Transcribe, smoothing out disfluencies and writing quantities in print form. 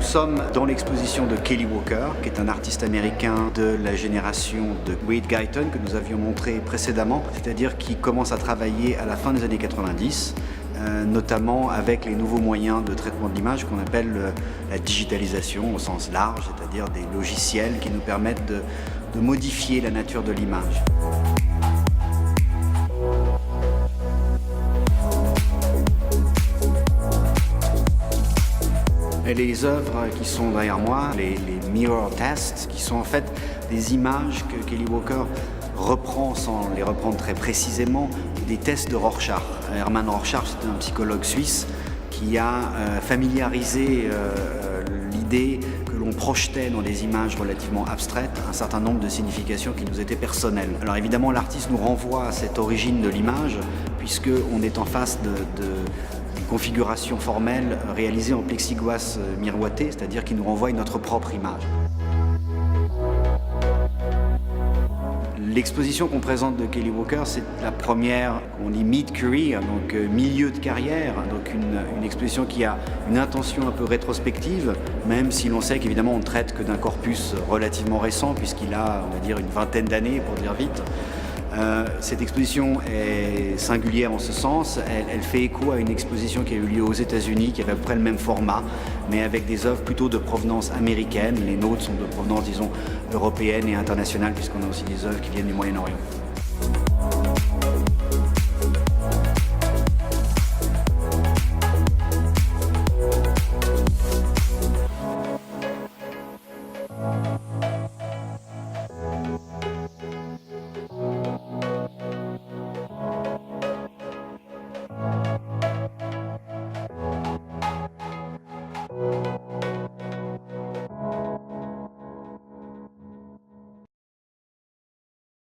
sommes dans l'exposition de Kelly Walker, qui est un artiste américain de la génération de Wade Guyton, que nous avions montré précédemment, c'est-à-dire qui commence à travailler à la fin des années 90, notamment avec les nouveaux moyens de traitement de l'image qu'on appelle la digitalisation au sens large, c'est-à-dire des logiciels qui nous permettent de modifier la nature de l'image. Et les œuvres qui sont derrière moi, les mirror tests, qui sont en fait des images que Kelly Walker reprend, sans les reprendre très précisément, des tests de Rorschach. Hermann Rorschach, c'est un psychologue suisse qui a familiarisé l'idée que l'on projetait dans des images relativement abstraites un certain nombre de significations qui nous étaient personnelles. Alors évidemment, l'artiste nous renvoie à cette origine de l'image, puisqu'on est en face d'une configuration formelle réalisée en plexiglas miroité, c'est-à-dire qui nous renvoie à notre propre image. L'exposition qu'on présente de Kelly Walker, c'est la première, on dit mid-career, donc milieu de carrière, donc une exposition qui a une intention un peu rétrospective, même si l'on sait qu'évidemment on ne traite que d'un corpus relativement récent, puisqu'il a, on va dire, une vingtaine d'années, pour dire vite. Cette exposition est singulière en ce sens, elle fait écho à une exposition qui a eu lieu aux États-Unis, qui avait à peu près le même format, mais avec des œuvres plutôt de provenance américaine. Les nôtres sont de provenance, disons, européenne et internationale, puisqu'on a aussi des œuvres qui viennent du Moyen-Orient.